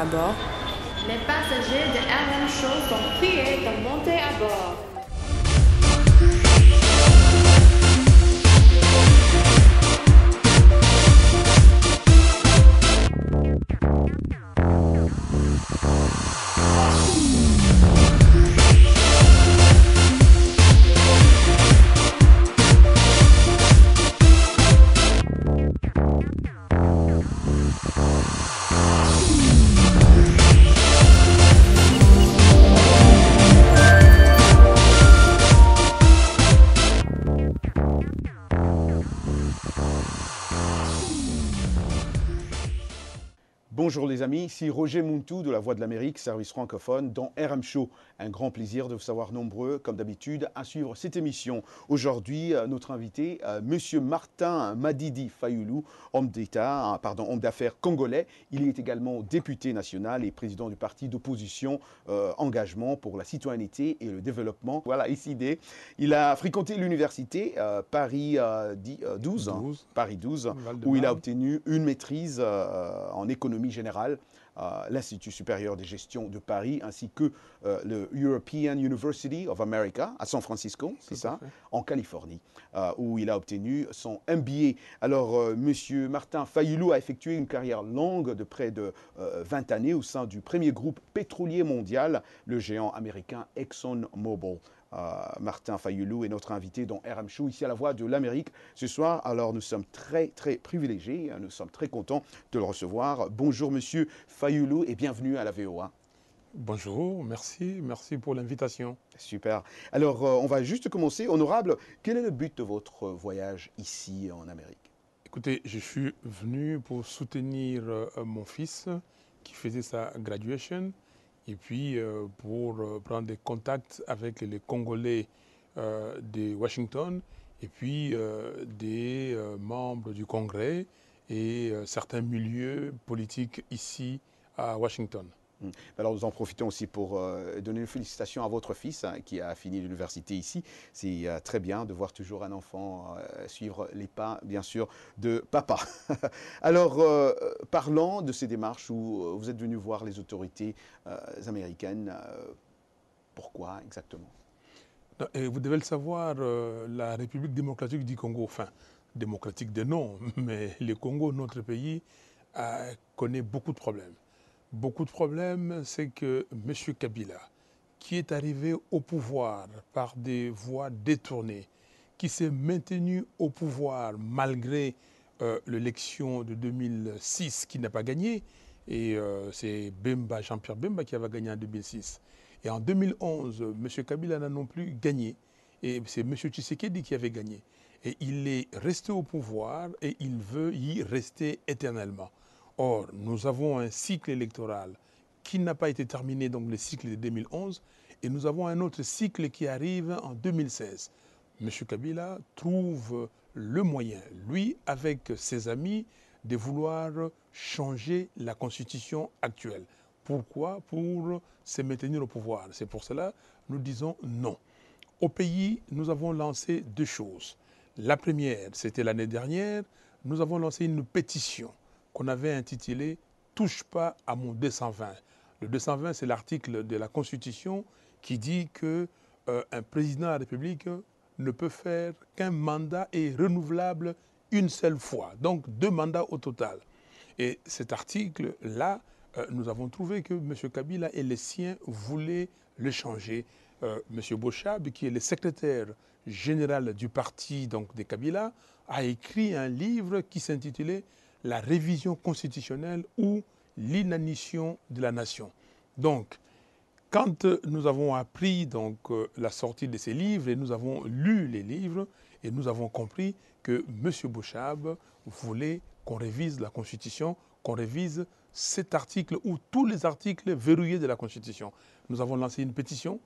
à bord. Les passagers de RM Show sont priés de monter à bord. Bonjour les amis, ici Roger Muntou de la Voix de l'Amérique, service francophone dans RM Show. Un grand plaisir de vous savoir nombreux, comme d'habitude, à suivre cette émission. Aujourd'hui, notre invité, Monsieur Martin Madidi Fayulu, homme d'affaires congolais. Il est également député national et président du parti d'opposition Engagement pour la citoyenneté et le développement. Voilà, ICD. Il a fréquenté l'université Paris 12, où il a obtenu une maîtrise en économie générale, l'Institut supérieur de gestion de Paris, ainsi que le European University of America à San Francisco, c'est ça, en Californie, où il a obtenu son MBA. Alors, Monsieur Martin Fayulu a effectué une carrière longue de près de 20 années au sein du premier groupe pétrolier mondial, le géant américain ExxonMobil. Martin Fayulu est notre invité dans RM Show, ici à la Voix de l'Amérique ce soir. Alors nous sommes très privilégiés, nous sommes très contents de le recevoir. Bonjour Monsieur Fayulu et bienvenue à la VOA. Bonjour, merci pour l'invitation. Super. Alors on va juste commencer. Honorable, quel est le but de votre voyage ici en Amérique? Écoutez, je suis venu pour soutenir mon fils qui faisait sa graduation. Et puis, pour prendre des contacts avec les Congolais de Washington, et puis des membres du Congrès et certains milieux politiques ici à Washington. Alors nous en profitons aussi pour donner une félicitation à votre fils qui a fini l'université ici. C'est très bien de voir toujours un enfant suivre les pas, bien sûr, de papa. Alors, parlant de ces démarches où vous êtes venu voir les autorités américaines, pourquoi exactement? Et vous devez le savoir, la République démocratique du Congo, enfin, démocratique de nom, mais le Congo, notre pays, connaît beaucoup de problèmes. Beaucoup de problèmes, c'est que M. Kabila, qui est arrivé au pouvoir par des voies détournées, qui s'est maintenu au pouvoir malgré l'élection de 2006 qui n'a pas gagné, et c'est Jean-Pierre Bemba qui avait gagné en 2006. Et en 2011, M. Kabila n'a non plus gagné, et c'est M. Tshisekedi qui avait gagné. Et il est resté au pouvoir et il veut y rester éternellement. Or, nous avons un cycle électoral qui n'a pas été terminé, donc le cycle de 2011, et nous avons un autre cycle qui arrive en 2016. M. Kabila trouve le moyen, lui, avec ses amis, de vouloir changer la constitution actuelle. Pourquoi? Pour se maintenir au pouvoir. C'est pour cela que nous disons non. Au pays, nous avons lancé deux choses. La première, c'était l'année dernière, nous avons lancé une pétition qu'on avait intitulé « Touche pas à mon 220 ». Le 220, c'est l'article de la Constitution qui dit qu'un président de la République ne peut faire qu'un mandat et renouvelable une seule fois. Donc 2 mandats au total. Et cet article-là, nous avons trouvé que M. Kabila et les siens voulaient le changer. M. Bochab, qui est le secrétaire général du parti donc, de Kabila, a écrit un livre qui s'intitulait « La révision constitutionnelle ou l'inanition de la nation ». Donc, quand nous avons appris donc, la sortie de ces livres et nous avons lu les livres et nous avons compris que M. Bochab voulait qu'on révise la Constitution, qu'on révise cet article ou tous les articles verrouillés de la Constitution. Nous avons lancé une pétition,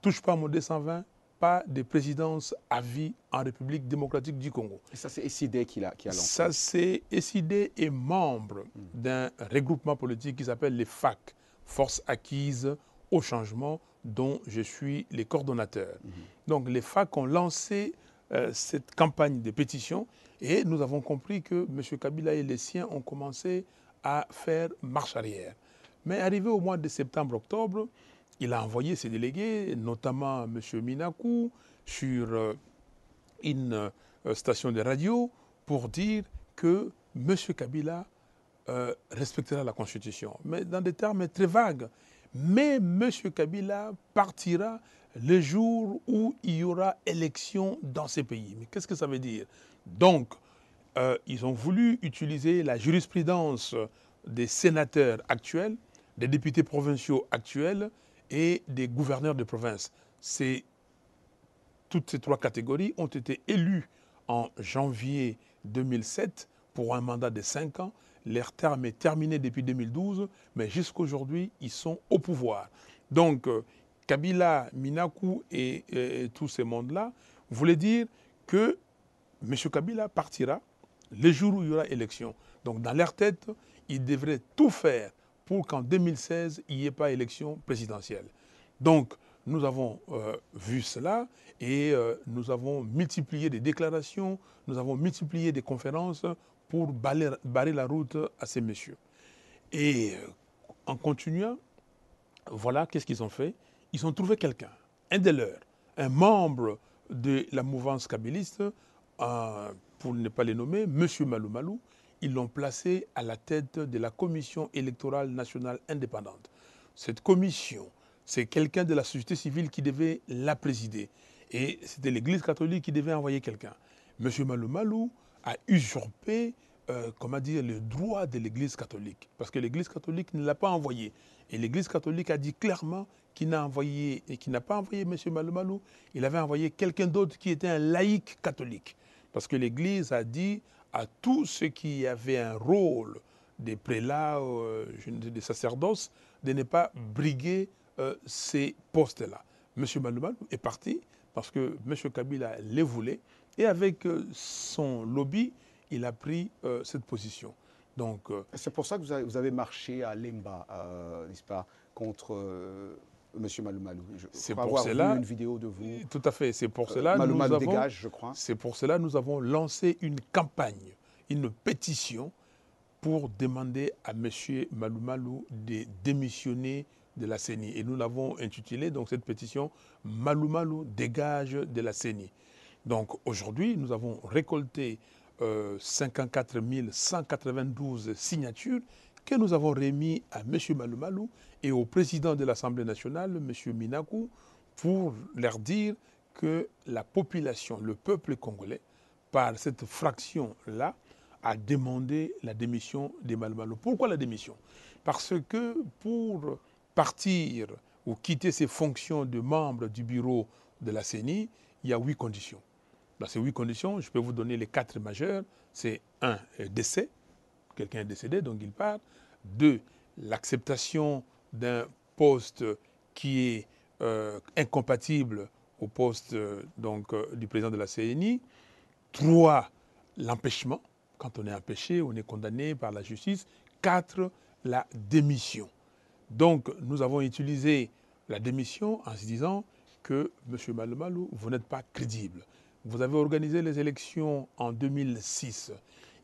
touche pas à mon 220, pas de présidence à vie en République démocratique du Congo. Et ça, c'est SID qui l'a lancé. Ça, c'est SID est membre d'un regroupement politique qui s'appelle les FAC, Forces acquises au changement, dont je suis le coordonnateur. Donc les FAC ont lancé cette campagne de pétition et nous avons compris que M. Kabila et les siens ont commencé à faire marche arrière. Mais arrivé au mois de septembre-octobre, il a envoyé ses délégués, notamment M. Minakou, sur une station de radio pour dire que M. Kabila respectera la Constitution. Mais dans des termes très vagues. Mais M. Kabila partira le jour où il y aura élection dans ces pays. Mais qu'est-ce que ça veut dire? Donc, ils ont voulu utiliser la jurisprudence des sénateurs actuels, des députés provinciaux actuels et des gouverneurs de province. Toutes ces trois catégories ont été élues en janvier 2007 pour un mandat de 5 ans. Leur terme est terminé depuis 2012, mais jusqu'à aujourd'hui, ils sont au pouvoir. Donc, Kabila, Minakou et tous ces mondes-là voulaient dire que M. Kabila partira le jour où il y aura élection. Donc, dans leur tête, ils devraient tout faire pour qu'en 2016, il n'y ait pas élection présidentielle. Donc, nous avons vu cela et nous avons multiplié des déclarations, nous avons multiplié des conférences pour barrer la route à ces messieurs. Et en continuant, voilà qu'est-ce qu'ils ont fait. Ils ont trouvé quelqu'un, un des leurs, un membre de la mouvance kabiliste, pour ne pas les nommer, M. Malou Malou. Ils l'ont placé à la tête de la Commission électorale nationale indépendante. Cette commission, c'est quelqu'un de la société civile qui devait la présider. Et c'était l'Église catholique qui devait envoyer quelqu'un. M. Malou Malou a usurpé le droit de l'Église catholique. Parce que l'Église catholique ne l'a pas envoyé. Et l'Église catholique a dit clairement qu'il n'a pas envoyé M. Malou Malou, il avait envoyé quelqu'un d'autre qui était un laïc catholique. Parce que l'Église a dit à tous ceux qui avaient un rôle des prélats, des sacerdoces, de ne pas briguer ces postes-là. M. Malou Malou est parti parce que M. Kabila les voulait et avec son lobby, il a pris cette position. Donc, c'est pour ça que vous avez marché à Lemba, n'est-ce pas, contre M. Malou Malou. Je crois avoir vu une vidéo de vous. Tout à fait. C'est pour cela Malou Malou dégage, je crois. C'est pour cela que nous avons lancé une campagne, une pétition pour demander à M. Malou Malou de démissionner de la CENI. Et nous l'avons intitulée, donc, cette pétition, Malou Malou dégage de la CENI. Donc aujourd'hui, nous avons récolté 54 192 signatures que nous avons remis à M. Malou Malou et au président de l'Assemblée nationale, M. Minakou, pour leur dire que la population, le peuple congolais, par cette fraction-là, a demandé la démission de Malou Malou. Pourquoi la démission? Parce que pour partir ou quitter ses fonctions de membre du bureau de la CENI, il y a 8 conditions. Dans ces 8 conditions, je peux vous donner les 4 majeures. C'est 1, décès, quelqu'un est décédé, donc il part. 2, l'acceptation d'un poste qui est incompatible au poste du président de la CENI. 3, l'empêchement. Quand on est empêché, on est condamné par la justice. 4, la démission. Donc, nous avons utilisé la démission en se disant que M. Malou Malou, vous n'êtes pas crédible. Vous avez organisé les élections en 2006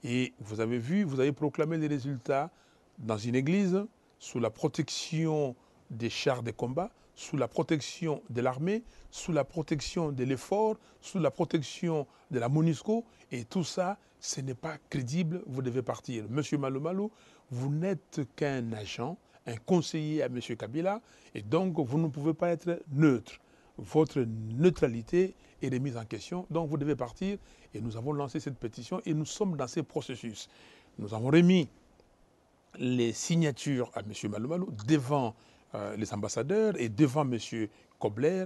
et vous avez vu, vous avez proclamé les résultats dans une église sous la protection des chars de combat, sous la protection de l'armée, sous la protection de l'effort, sous la protection de la MONUSCO et tout ça, ce n'est pas crédible, vous devez partir. Monsieur Malou Malou, vous n'êtes qu'un agent, un conseiller à M. Kabila et donc vous ne pouvez pas être neutre. Votre neutralité est remise en question, donc vous devez partir. Et nous avons lancé cette pétition et nous sommes dans ces processus. Nous avons remis les signatures à M. Malou Malou devant les ambassadeurs et devant M. Kobler,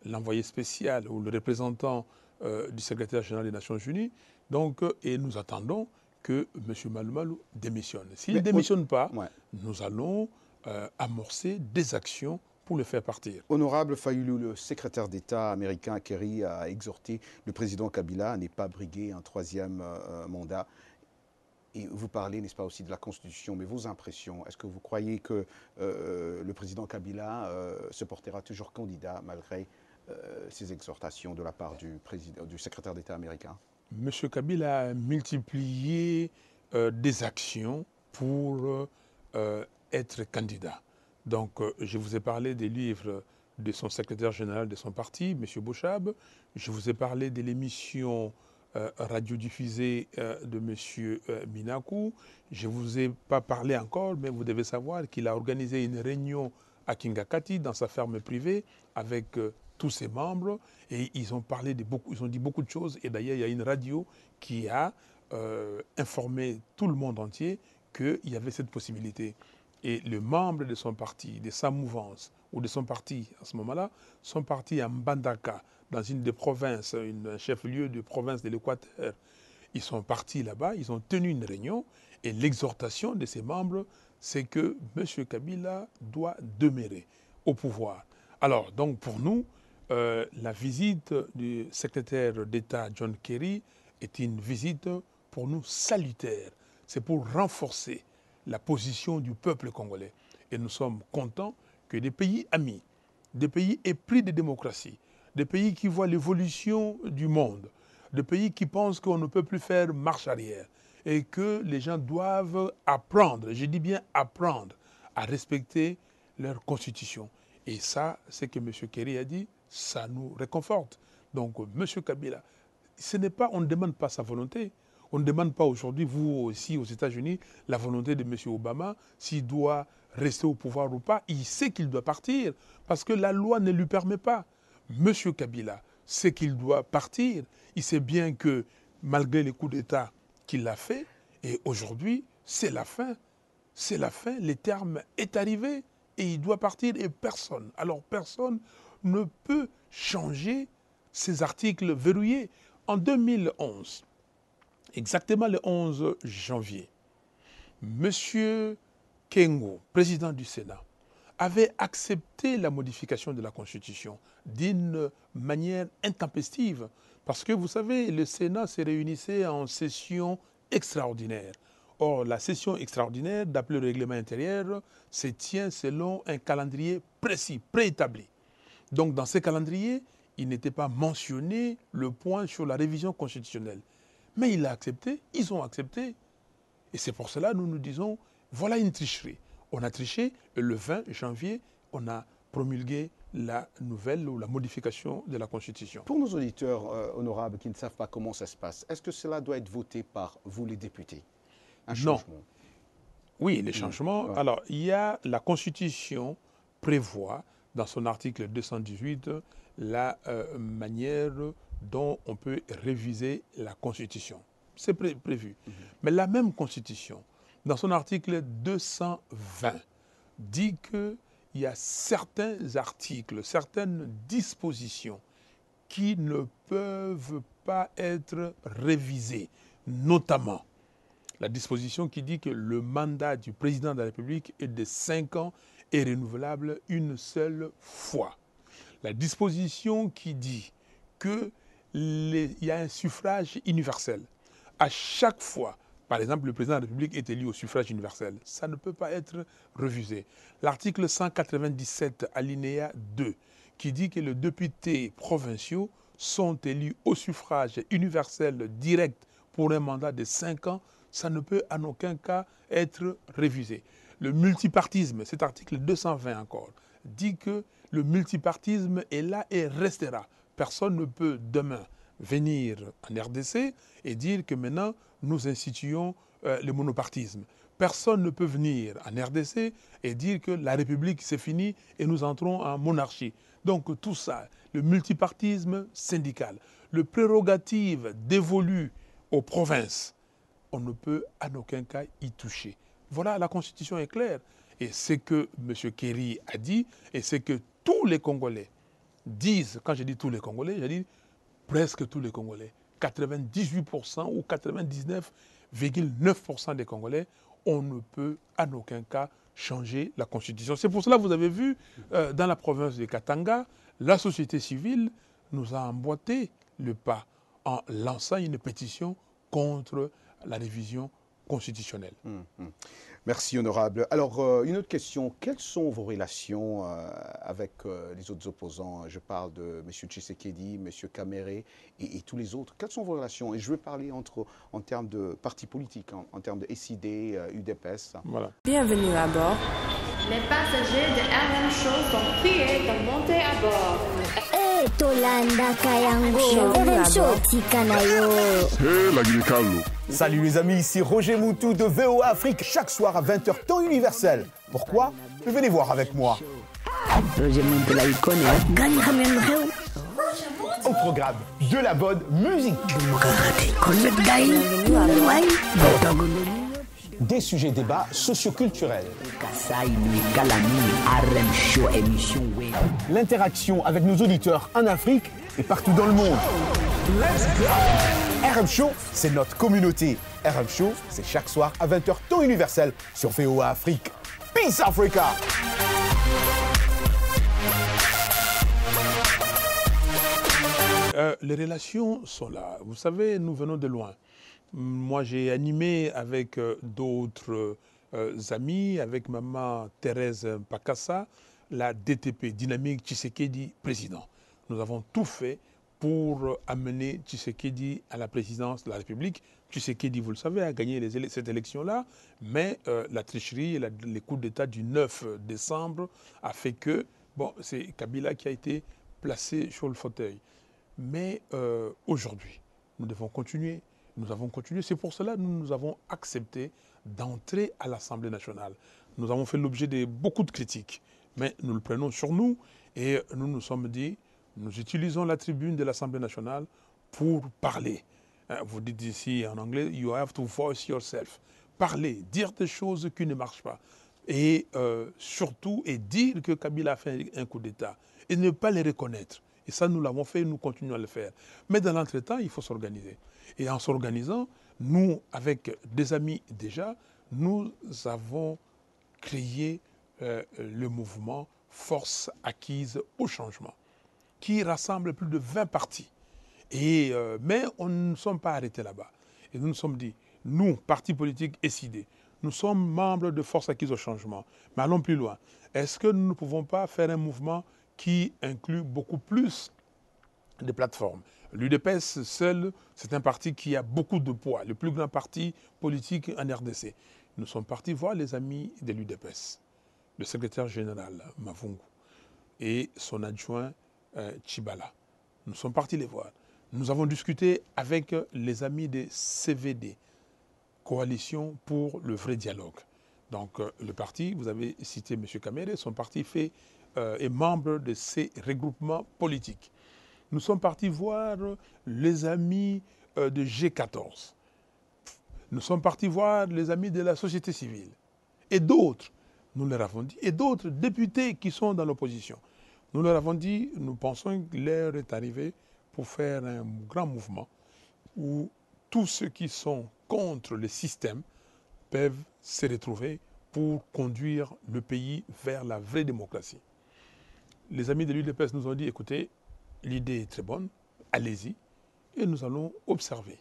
l'envoyé spécial ou le représentant du secrétaire général des Nations Unies. Donc, et nous attendons que M. Malou Malou démissionne. S'il ne démissionne pas, nous allons amorcer des actions pour le faire partir. Honorable Fayulu, le secrétaire d'État américain Kerry a exhorté le président Kabila à ne pas briguer un 3e mandat. Et vous parlez, n'est-ce pas, aussi de la Constitution, mais vos impressions, est-ce que vous croyez que le président Kabila se portera toujours candidat malgré ces exhortations de la part du secrétaire d'État américain? M. Kabila a multiplié des actions pour être candidat. Donc, je vous ai parlé des livres de son secrétaire général de son parti, M. Bouchab. Je vous ai parlé de l'émission radiodiffusée de M. Minakou. Je ne vous ai pas parlé encore, mais vous devez savoir qu'il a organisé une réunion à Kingakati, dans sa ferme privée, avec tous ses membres. Et ils ont parlé ils ont dit beaucoup de choses. Et d'ailleurs, il y a une radio qui a informé tout le monde entier qu'il y avait cette possibilité. Et les membres de son parti, de sa mouvance ou de son parti à ce moment-là, sont partis à Mbandaka, dans une des provinces, un chef-lieu de province de l'Équateur. Ils sont partis là-bas, ils ont tenu une réunion et l'exhortation de ces membres, c'est que M. Kabila doit demeurer au pouvoir. Alors, donc pour nous, la visite du secrétaire d'État John Kerry est une visite pour nous salutaire. C'est pour renforcer la position du peuple congolais. Et nous sommes contents que des pays amis, des pays épris de démocratie, des pays qui voient l'évolution du monde, des pays qui pensent qu'on ne peut plus faire marche arrière et que les gens doivent apprendre, je dis bien apprendre, à respecter leur constitution. Et ça, c'est que M. Kerry a dit, ça nous réconforte. Donc, M. Kabila, on ne demande pas sa volonté. On ne demande pas aujourd'hui, vous aussi aux États-Unis, la volonté de M. Obama, s'il doit rester au pouvoir ou pas. Il sait qu'il doit partir parce que la loi ne lui permet pas. M. Kabila sait qu'il doit partir. Il sait bien que malgré les coups d'État qu'il a fait, et aujourd'hui, c'est la fin. C'est la fin, le terme est arrivé et il doit partir et personne. Alors personne ne peut changer ces articles verrouillés. En 2011, exactement le 11 janvier, M. Kengo, président du Sénat, avait accepté la modification de la Constitution d'une manière intempestive. Parce que vous savez, le Sénat se réunissait en session extraordinaire. Or, la session extraordinaire, d'après le règlement intérieur, se tient selon un calendrier précis, préétabli. Donc, dans ce calendrier, il n'était pas mentionné le point sur la révision constitutionnelle. Mais il a accepté, ils ont accepté. Et c'est pour cela que nous nous disons, voilà une tricherie. On a triché et le 20 janvier, on a promulgué la nouvelle ou la modification de la Constitution. Pour nos auditeurs honorables qui ne savent pas comment ça se passe, est-ce que cela doit être voté par vous les députés? Un changement? Non. Oui, les changements. Ouais. Alors, il y a la Constitution prévoit dans son article 218 la manière dont on peut réviser la Constitution. C'est prévu. Mais la même Constitution, dans son article 220, dit qu'il y a certains articles, certaines dispositions qui ne peuvent pas être révisées, notamment la disposition qui dit que le mandat du président de la République est de 5 ans et renouvelable une seule fois. La disposition qui dit qu'il y a un suffrage universel. À chaque fois, par exemple, le président de la République est élu au suffrage universel. Ça ne peut pas être revisé. L'article 197, alinéa 2, qui dit que les députés provinciaux sont élus au suffrage universel direct pour un mandat de 5 ans, ça ne peut en aucun cas être révisé. Le multipartisme, cet article 220 encore, dit que le multipartisme est là et restera. Personne ne peut demain venir en RDC et dire que maintenant nous instituons le monopartisme. Personne ne peut venir en RDC et dire que la République c'est fini et nous entrons en monarchie. Donc tout ça, le multipartisme syndical, le prérogative dévolu aux provinces, on ne peut en aucun cas y toucher. Voilà, la Constitution est claire. Et c'est que M. Kerry a dit, et c'est que tous les Congolais disent, quand je dis tous les Congolais, je dis presque tous les Congolais, 98% ou 99,9% des Congolais, on ne peut en aucun cas changer la Constitution. C'est pour cela que vous avez vu, dans la province de Katanga, la société civile nous a emboîté le pas en lançant une pétition contre la révision constitutionnelle. Merci, honorable. Alors, une autre question. Quelles sont vos relations avec les autres opposants? Je parle de M. Tshisekedi, M. Kamere et tous les autres. Quelles sont vos relations? Et je veux parler en termes de partis politiques, en termes de SID, UDPS. Voilà. Bienvenue à bord. Les passagers de RM Show sont priés de monter à bord. Tolanda Kayango, RM Show Tikanayo. Hey, la Guinée-Carlo. Salut les amis, ici Roger Moutou de VOA Afrique, chaque soir à 20h temps universel. Pourquoi? Venez voir avec moi. Roger Moutou la icône. Au programme de la bonne musique. Des sujets débats socioculturels. L'interaction avec nos auditeurs en Afrique et partout dans le monde. RM Show, c'est notre communauté. RM Show, c'est chaque soir à 20h temps universel sur VOA Afrique. Peace Africa! Les relations sont là. Vous savez, nous venons de loin. Moi, j'ai animé avec d'autres amis, avec maman Thérèse Pakassa, la DTP, Dynamique Tshisekedi président. Nous avons tout fait pour amener Tshisekedi à la présidence de la République. Tshisekedi, vous le savez, a gagné cette élection-là, mais la tricherie et les coups d'État du 9 décembre a fait que, bon, c'est Kabila qui a été placé sur le fauteuil. Mais aujourd'hui, nous devons continuer. Nous avons continué. C'est pour cela que nous avons accepté d'entrer à l'Assemblée nationale. Nous avons fait l'objet de beaucoup de critiques, mais nous le prenons sur nous et nous nous sommes dit, nous utilisons la tribune de l'Assemblée nationale pour parler. Vous dites ici en anglais, you have to voice yourself. Parler, dire des choses qui ne marchent pas. Et surtout, dire que Kabila a fait un coup d'État et ne pas les reconnaître. Et ça, nous l'avons fait et nous continuons à le faire. Mais dans l'entretemps, il faut s'organiser. Et en s'organisant, nous, avec des amis déjà, nous avons créé le mouvement Force acquise au changement, qui rassemble plus de 20 partis. Mais on ne nous sommes pas arrêtés là-bas. Et nous nous sommes dit, nous, partis politiques SID, nous sommes membres de Force acquise au changement. Mais allons plus loin. Est-ce que nous ne pouvons pas faire un mouvement qui inclut beaucoup plus de plateformes? L'UDPS seul, c'est un parti qui a beaucoup de poids, le plus grand parti politique en RDC. Nous sommes partis voir les amis de l'UDPS, le secrétaire général Mavungu et son adjoint Chibala. Nous sommes partis les voir. Nous avons discuté avec les amis des CVD, Coalition pour le vrai dialogue. Donc le parti, vous avez cité M. Kamere, son parti est membre de ces regroupements politiques. Nous sommes partis voir les amis de G14. Nous sommes partis voir les amis de la société civile. Et d'autres, nous leur avons dit, et d'autres députés qui sont dans l'opposition. Nous leur avons dit, nous pensons que l'heure est arrivée pour faire un grand mouvement où tous ceux qui sont contre le système peuvent se retrouver pour conduire le pays vers la vraie démocratie. Les amis de l'UDPS nous ont dit, écoutez, l'idée est très bonne, allez-y, et nous allons observer.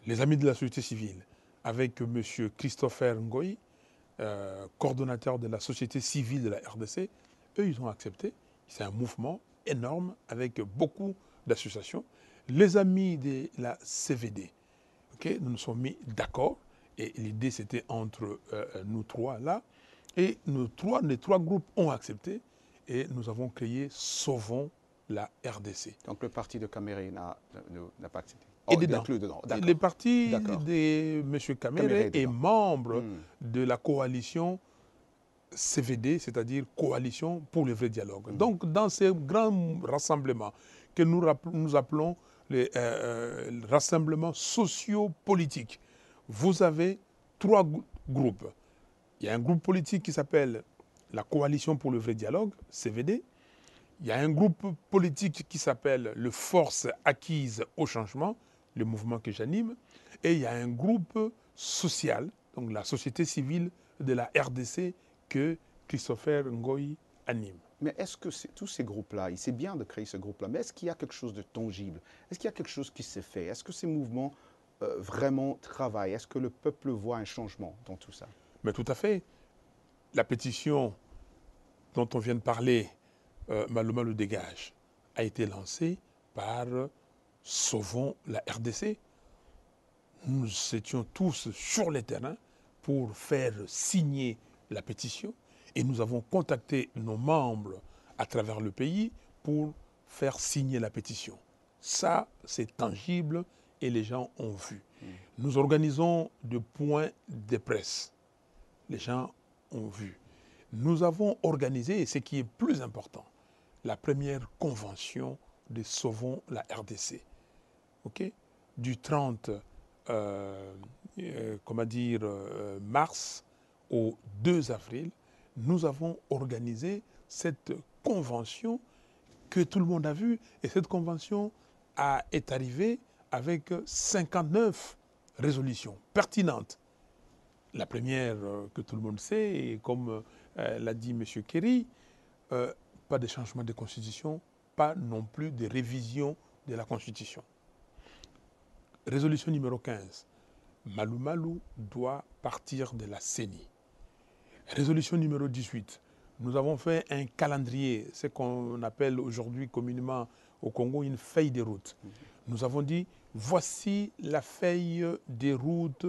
Les amis de la société civile, avec M. Christopher Ngoï, coordonnateur de la société civile de la RDC, eux, ils ont accepté. C'est un mouvement énorme avec beaucoup d'associations. Les amis de la CVD, nous nous sommes mis d'accord, et l'idée c'était entre nous trois là, et les trois groupes ont accepté, et nous avons créé Sauvons la RDC. Donc le parti de Kamere n'a pas accepté. Et dedans. Le parti de M. Kamere est membre de la coalition CVD, c'est-à-dire Coalition pour le vrai dialogue. Donc dans ces grands rassemblements que nous appelons les rassemblements sociopolitiques, vous avez trois groupes. Il y a un groupe politique qui s'appelle la Coalition pour le vrai dialogue, CVD. Il y a un groupe politique qui s'appelle le Force acquise au changement, le mouvement que j'anime. Et il y a un groupe social, donc la société civile de la RDC que Christopher Ngoï anime. Mais est-ce que tous ces groupes-là, c'est bien de créer ce groupe-là, mais est-ce qu'il y a quelque chose de tangible? Est-ce qu'il y a quelque chose qui s'est fait? Est-ce que ces mouvements vraiment travaillent? Est-ce que le peuple voit un changement dans tout ça? Mais tout à fait. La pétition dont on vient de parler, Maluma le dégage, a été lancée par Sauvons la RDC. Nous étions tous sur les terrains pour faire signer la pétition et nous avons contacté nos membres à travers le pays pour faire signer la pétition. Ça, c'est tangible et les gens ont vu. Nous organisons des points de presse. Les gens ont vu. Nous avons organisé, et ce qui est plus important, la première convention de Sauvons la RDC. Okay? Du 30 mars au 2 avril, nous avons organisé cette convention que tout le monde a vue. Et cette convention est arrivée avec 59 résolutions pertinentes. La première que tout le monde sait, et comme l'a dit M. Kerry, pas de changement de constitution, pas non plus de révision de la constitution. Résolution numéro 15. Malou Malou doit partir de la CENI. Résolution numéro 18. Nous avons fait un calendrier, ce qu'on appelle aujourd'hui communément au Congo une feuille de route. Nous avons dit, voici la feuille des routes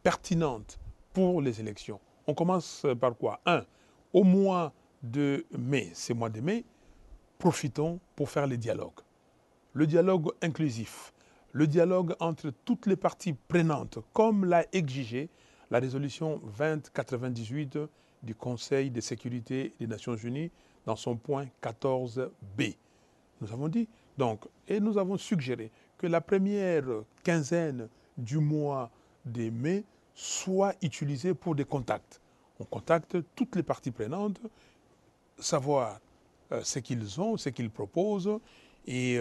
pertinentes pour les élections. On commence par quoi? Au mois de mai, ce mois de mai, profitons pour faire le dialogue. Le dialogue inclusif. Le dialogue entre toutes les parties prenantes, comme l'a exigé la résolution 2098 du Conseil de sécurité des Nations Unies dans son point 14b. Nous avons dit, donc, et nous avons suggéré que la première quinzaine du mois de mai soit utilisée pour des contacts. On contacte toutes les parties prenantes, savoir ce qu'ils ont, ce qu'ils proposent, et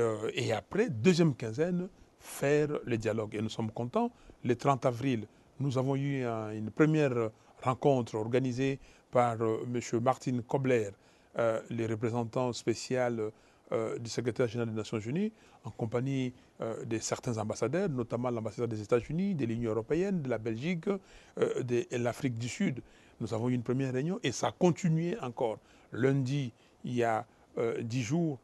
après, deuxième quinzaine, faire le dialogue. Et nous sommes contents. Le 30 avril, nous avons eu une première rencontre organisée par M. Martin Kobler, le représentant spécial du secrétaire général des Nations Unies, en compagnie de certains ambassadeurs, notamment l'ambassadeur des États-Unis, de l'Union européenne, de la Belgique, de l'Afrique du Sud. Nous avons eu une première réunion et ça a continué encore. Lundi, il y a 10 jours,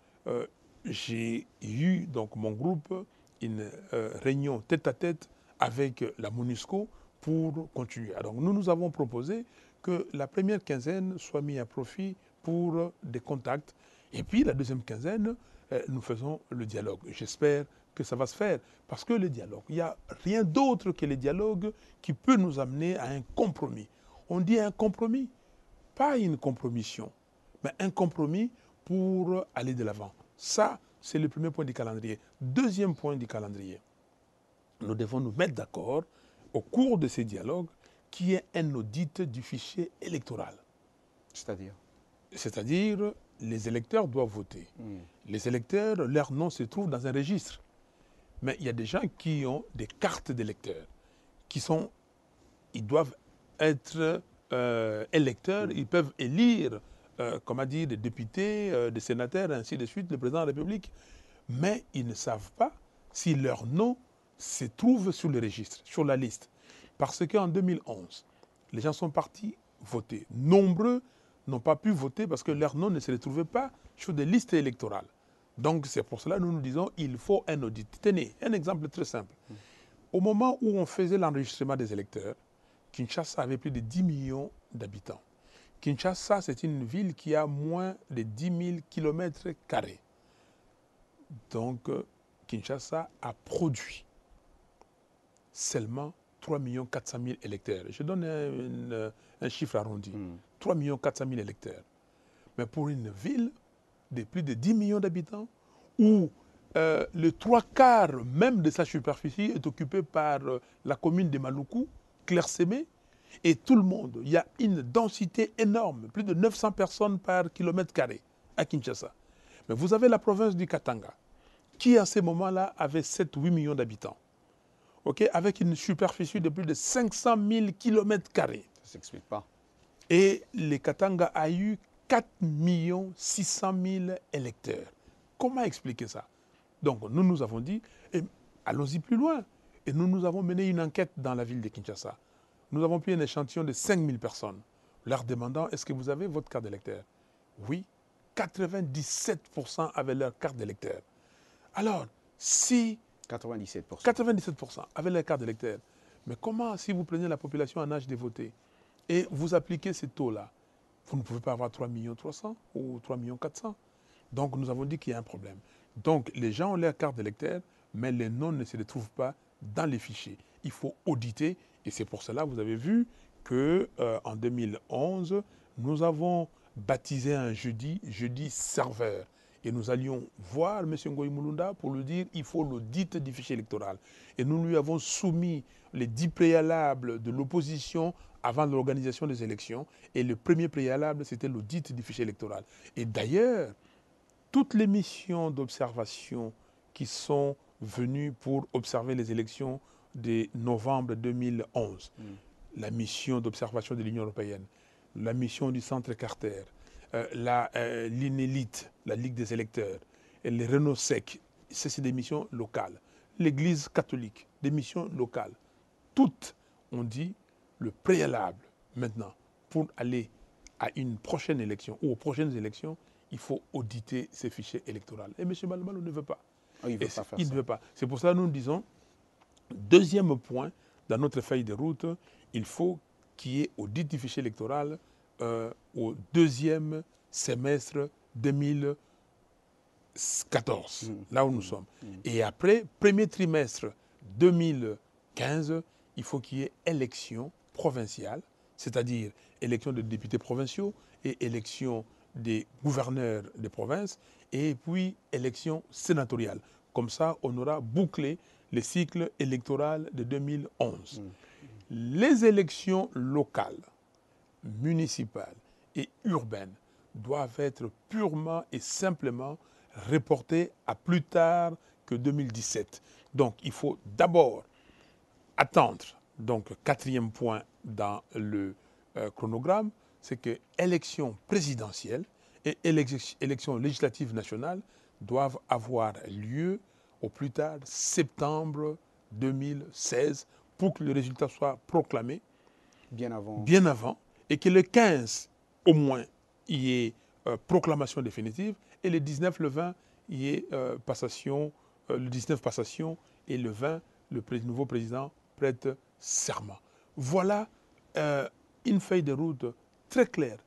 j'ai eu, donc mon groupe, une réunion tête-à-tête avec la MONUSCO pour continuer. Donc nous nous avons proposé que la première quinzaine soit mise à profit pour des contacts. Et puis la deuxième quinzaine, nous faisons le dialogue. J'espère que ça va se faire. Parce que le dialogue, il n'y a rien d'autre que le dialogue qui peut nous amener à un compromis. On dit un compromis, pas une compromission, mais un compromis pour aller de l'avant. Ça, c'est le premier point du calendrier. Deuxième point du calendrier, nous devons nous mettre d'accord au cours de ces dialogues qu'il y ait un audit du fichier électoral. C'est-à-dire? C'est-à-dire, les électeurs doivent voter. Les électeurs, leur nom se trouve dans un registre. Mais il y a des gens qui ont des cartes d'électeurs, ils doivent être électeurs, ils peuvent élire des députés, des sénateurs, et ainsi de suite, le président de la République. Mais ils ne savent pas si leur nom se trouve sur le registre, sur la liste. Parce qu'en 2011, les gens sont partis voter. Nombreux n'ont pas pu voter parce que leur nom ne se retrouvait pas sur des listes électorales. Donc c'est pour cela que nous nous disons qu'il faut un audit. Tenez, un exemple très simple. Au moment où on faisait l'enregistrement des électeurs, Kinshasa avait plus de 10 millions d'habitants. Kinshasa, c'est une ville qui a moins de 10 000 km². Donc, Kinshasa a produit seulement 3 400 000 électeurs. Je donne un chiffre arrondi. 3 400 000 électeurs. Mais pour une ville de plus de 10 millions d'habitants, où le 3/4 même de sa superficie est occupé par la commune de Maluku, clairsemée, et tout le monde, il y a une densité énorme, plus de 900 personnes par kilomètre carré à Kinshasa. Mais vous avez la province du Katanga, qui à ce moment-là avait 7-8 millions d'habitants, avec une superficie de plus de 500 000 kilomètres carrés. Ça ne s'explique pas. Et le Katanga a eu 4 600 000 électeurs. Comment expliquer ça? Donc nous nous avons dit, allons-y plus loin. Et nous avons mené une enquête dans la ville de Kinshasa. nous avons pris un échantillon de 5000 personnes, leur demandant est-ce que vous avez votre carte d'électeur? Oui, 97% avaient leur carte d'électeur. Alors, si 97%. 97% avaient leur carte d'électeur, mais comment, si vous prenez la population en âge de voter et vous appliquez ces taux-là, vous ne pouvez pas avoir 3 300 000 ou 3 400 000. Donc, nous avons dit qu'il y a un problème. Donc, les gens ont leur carte d'électeur, mais les noms ne se retrouvent pas dans les fichiers. Il faut auditer, et c'est pour cela, vous avez vu qu'en 2011, nous avons baptisé un jeudi serveur. Et nous allions voir M. Ngoï Mulunda pour lui dire qu'il faut l'audit du fichier électoral. Et nous lui avons soumis les 10 préalables de l'opposition avant l'organisation des élections. Et le premier préalable, c'était l'audit du fichier électoral. Et d'ailleurs, toutes les missions d'observation qui sont venues pour observer les élections de novembre 2011, la mission d'observation de l'Union européenne, la mission du Centre Carter, l'INELIT, la Ligue des électeurs, et les Renault Sec, c'est des missions locales. L'Église catholique, des missions locales. Toutes ont dit le préalable maintenant pour aller à une prochaine élection ou aux prochaines élections, il faut auditer ces fichiers électoraux. Et M. Malumalo ne veut pas. Oh, il ne veut pas faire il ça. ne veut pas. C'est pour ça que nous disons, deuxième point, dans notre feuille de route, il faut qu'il y ait audit du fichier électoral au deuxième semestre 2014, là où nous sommes. Et après, premier trimestre 2015, il faut qu'il y ait élection provinciale, c'est-à-dire élection des députés provinciaux et élection des gouverneurs des provinces, et puis élection sénatoriale. Comme ça, on aura bouclé le cycle électoral de 2011. Les élections locales, municipales et urbaines doivent être purement et simplement reportées à plus tard que 2017. Donc, il faut d'abord attendre. Donc, quatrième point dans le chronogramme, c'est que élections présidentielles et élections législatives nationales doivent avoir lieu au plus tard septembre 2016 pour que le résultat soit proclamé Bien avant. Et que le 15, au moins, il y ait proclamation définitive et le 19, le 20, il y ait passation, le 19 passation et le 20, le nouveau président prête serment. Voilà une feuille de route très claire,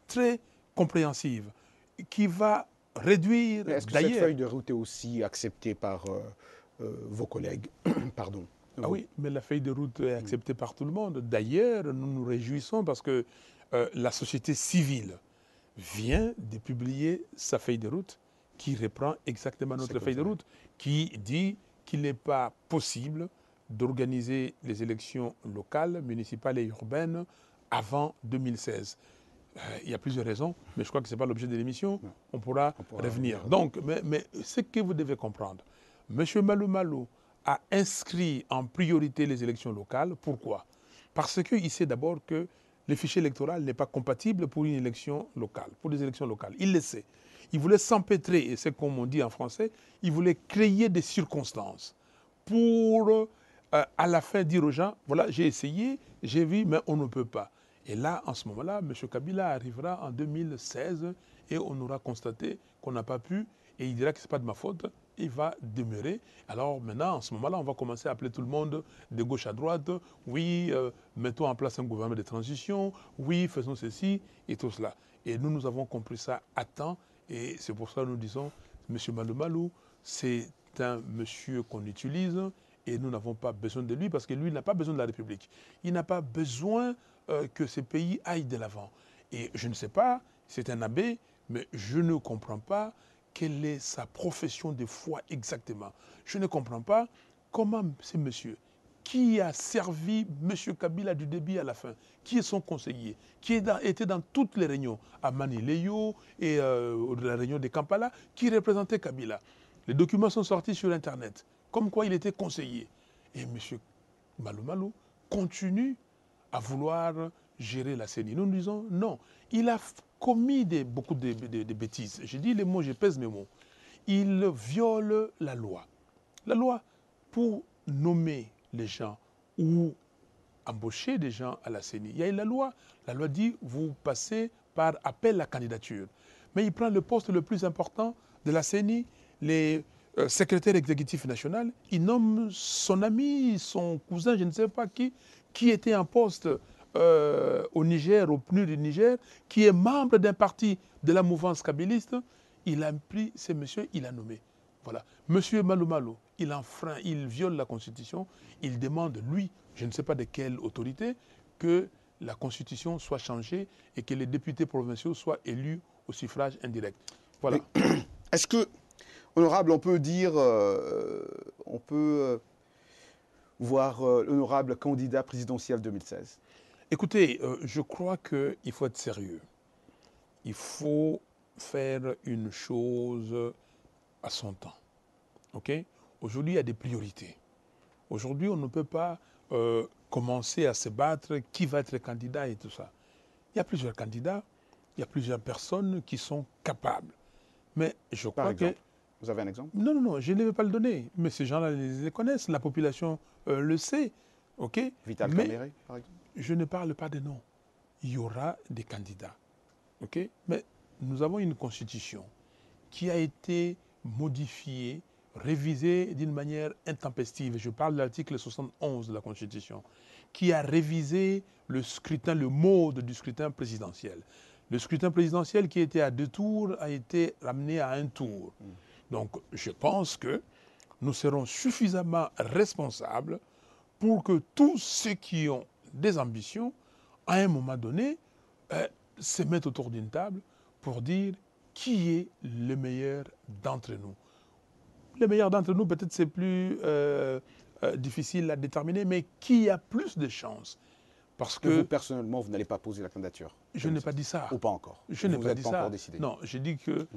très compréhensive, qui va réduire... Est-ce que cette feuille de route est aussi acceptée par vos collègues? Pardon. Ah oui, mais la feuille de route est acceptée par tout le monde. D'ailleurs, nous nous réjouissons parce que la société civile vient de publier sa feuille de route qui reprend exactement notre feuille de route, qui dit qu'il n'est pas possible d'organiser les élections locales, municipales et urbaines avant 2016. Il y a plusieurs raisons, mais je crois que ce n'est pas l'objet de l'émission. On pourra revenir. Donc, mais ce que vous devez comprendre, M. Malumalo a inscrit en priorité les élections locales. Pourquoi? Parce qu'il sait d'abord que le fichier électoral n'est pas compatible pour une élection locale, pour des élections locales. Il le sait. Il voulait s'empêtrer, et c'est comme on dit en français, il voulait créer des circonstances pour, à la fin, dire aux gens, voilà, j'ai essayé, j'ai vu, mais on ne peut pas. Et là, en ce moment-là, M. Kabila arrivera en 2016 et on aura constaté qu'on n'a pas pu, et il dira que ce n'est pas de ma faute, il va demeurer. Alors maintenant, en ce moment-là, on va commencer à appeler tout le monde de gauche à droite. Oui, mettons en place un gouvernement de transition. Oui, faisons ceci et tout cela. Et nous, nous avons compris ça à temps. Et c'est pour ça que nous disons, M. Malumalo, c'est un monsieur qu'on utilise et nous n'avons pas besoin de lui parce que lui, il n'a pas besoin de la République. Il n'a pas besoin que ces pays aillent de l'avant. Et je ne sais pas, c'est un abbé, mais je ne comprends pas quelle est sa profession de foi exactement. Je ne comprends pas comment ce monsieur, qui a servi M. Kabila du début à la fin, qui est son conseiller, qui était dans toutes les réunions, à Manileyo et la réunion de Kampala, qui représentait Kabila. Les documents sont sortis sur Internet, comme quoi il était conseiller. Et M. Malumalo continue à vouloir gérer la CENI. Nous disons non. Il a commis beaucoup de bêtises. Je dis les mots, je pèse mes mots. Il viole la loi. La loi, pour nommer les gens ou embaucher des gens à la CENI. Il y a la loi. La loi dit vous passez par appel à candidature. Mais il prend le poste le plus important de la CENI, les secrétaires exécutifs national, il nomme son ami, son cousin, je ne sais pas qui était en poste au Niger, au PNUD du Niger, qui est membre d'un parti de la mouvance kabiliste. Il a pris ces messieurs, il a nommé. Voilà. Monsieur Malou Malou, il enfreint, il viole la Constitution, il demande, lui, je ne sais pas de quelle autorité, que la Constitution soit changée et que les députés provinciaux soient élus au suffrage indirect. Voilà. Est-ce que, honorable, on peut dire, on peut voir l'honorable candidat présidentiel 2016? Écoutez, je crois qu'il faut être sérieux. Il faut faire une chose à son temps. Okay? Aujourd'hui, il y a des priorités. Aujourd'hui, on ne peut pas commencer à se battre qui va être candidat et tout ça. Il y a plusieurs candidats, il y a plusieurs personnes qui sont capables. Mais je crois que... Vous avez un exemple? Non, non, non, je ne vais pas le donner. Mais ces gens-là les connaissent, la population le sait. Okay? Vital Kamere, par exemple? Je ne parle pas de noms. Il y aura des candidats. Okay? Mais nous avons une constitution qui a été modifiée, révisée d'une manière intempestive. Je parle de l'article 71 de la Constitution, qui a révisé le scrutin, le mode du scrutin présidentiel. Le scrutin présidentiel qui était à 2 tours a été ramené à 1 tour. Donc, je pense que nous serons suffisamment responsables pour que tous ceux qui ont des ambitions, à un moment donné, se mettent autour d'une table pour dire qui est le meilleur d'entre nous. Le meilleur d'entre nous, peut-être c'est plus difficile à déterminer, mais qui a plus de chances? Parce que vous, personnellement, vous n'allez pas poser la candidature? Je n'ai pas dit ça. Ou pas encore? Je n'ai pas dit ça. Encore décidé. Non, je dis que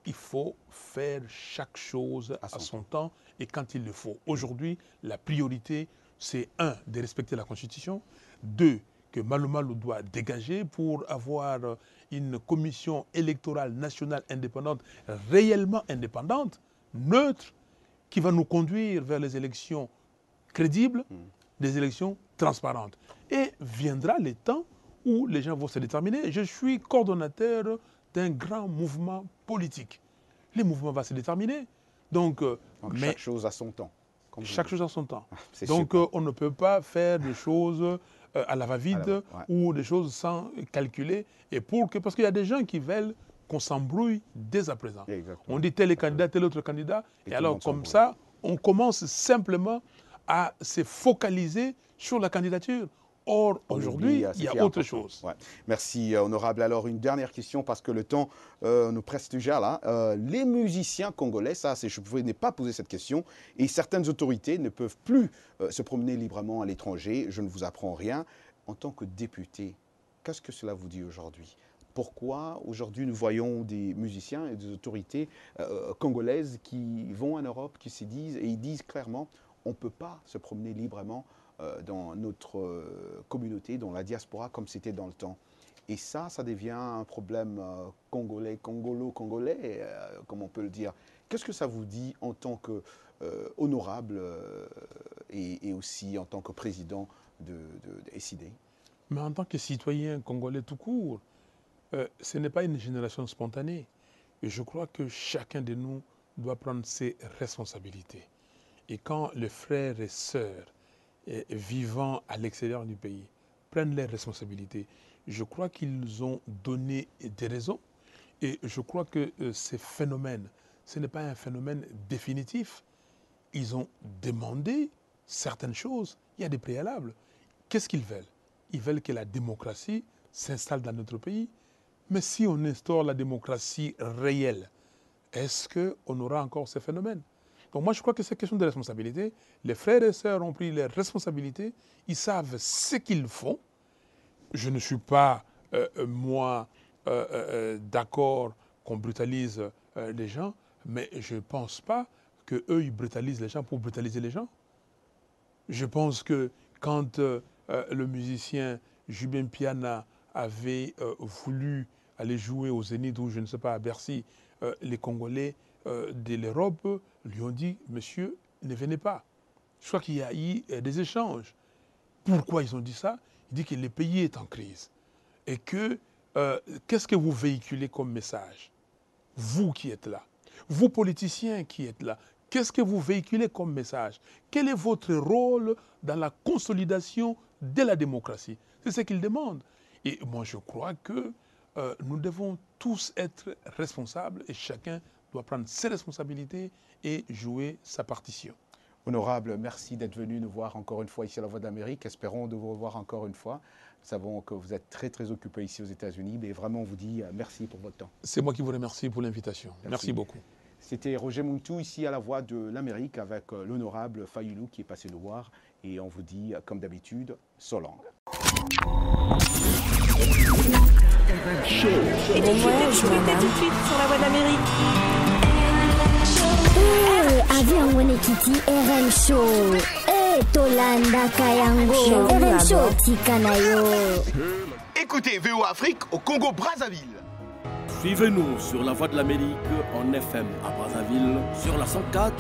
il faut faire chaque chose à son temps et quand il le faut. Aujourd'hui, la priorité, c'est 1, de respecter la Constitution, 2, que Malou Malou doit dégager pour avoir une commission électorale nationale indépendante, réellement indépendante, neutre, qui va nous conduire vers les élections crédibles, des élections transparentes. Et viendra le temps où les gens vont se déterminer. Je suis coordonnateur d'un grand mouvement politique. Le mouvement va se déterminer. Donc chaque chose à son temps. Chaque chose à son temps. Donc on ne peut pas faire des choses à la va-vite ou des choses sans calculer. Et parce qu'il y a des gens qui veulent qu'on s'embrouille dès à présent. On dit tel est candidat, tel autre candidat. Et alors comme ça, on commence simplement à se focaliser sur la candidature. Or, aujourd'hui, il y a autre chose. Ouais. Merci, honorable. Alors, une dernière question, parce que le temps nous presse déjà là. Les musiciens congolais, je n'ai pas posé cette question, et certaines autorités ne peuvent plus se promener librement à l'étranger. Je ne vous apprends rien. En tant que député, qu'est-ce que cela vous dit aujourd'hui? Pourquoi aujourd'hui nous voyons des musiciens et des autorités congolaises qui vont en Europe, qui se disent, et ils disent clairement, on ne peut pas se promener librement dans notre communauté, dans la diaspora, comme c'était dans le temps. Et ça devient un problème congolais, comme on peut le dire. Qu'est-ce que ça vous dit en tant qu'honorable et aussi en tant que président de SID? Mais en tant que citoyen congolais tout court, ce n'est pas une génération spontanée. Et je crois que chacun de nous doit prendre ses responsabilités. Et quand les frères et sœurs vivant à l'extérieur du pays prennent leurs responsabilités, je crois qu'ils ont donné des raisons. Et je crois que ces phénomènes, ce n'est pas un phénomène définitif. Ils ont demandé certaines choses. Il y a des préalables. Qu'est-ce qu'ils veulent? Ils veulent que la démocratie s'installe dans notre pays. Mais si on instaure la démocratie réelle, est-ce qu'on aura encore ces phénomènes? Donc moi, je crois que c'est question de responsabilité. Les frères et sœurs ont pris leurs responsabilités. Ils savent ce qu'ils font. Je ne suis pas, moi, d'accord qu'on brutalise les gens, mais je ne pense pas qu'eux, ils brutalisent les gens pour brutaliser les gens. Je pense que quand le musicien Jubin Piana avait voulu aller jouer au Zénith ou je ne sais pas à Bercy, les Congolais de l'Europe lui ont dit « Monsieur, ne venez pas ». Je crois qu'il y a eu des échanges. Pourquoi ils ont dit ça? Il dit que le pays est en crise. Et que, qu'est-ce que vous véhiculez comme message? Vous qui êtes là, vous politiciens qui êtes là, qu'est-ce que vous véhiculez comme message? Quel est votre rôle dans la consolidation de la démocratie? C'est ce qu'il demande. Et moi, je crois que nous devons tous être responsables et chacun doit prendre ses responsabilités et jouer sa partition. Honorable, merci d'être venu nous voir encore une fois ici à la Voix de l'Amérique. Espérons de vous revoir encore une fois. Nous savons que vous êtes très très occupé ici aux États-Unis, mais vraiment on vous dit merci pour votre temps. C'est moi qui vous remercie pour l'invitation. Merci beaucoup. C'était Roger Muntu ici à la Voix de l'Amérique avec l'honorable Fayulu qui est passé nous voir. Et on vous dit, comme d'habitude, so long. Et bon voyage, madame. Tout de suite sur la Voix de l'Amérique. Avion Wenekiti RM Show. Tolanda Kayango. RM Show Tikanayo. Écoutez VOA Afrique au Congo-Brazzaville. Suivez-nous sur la Voix de l'Amérique en FM à Brazzaville sur la 104.3.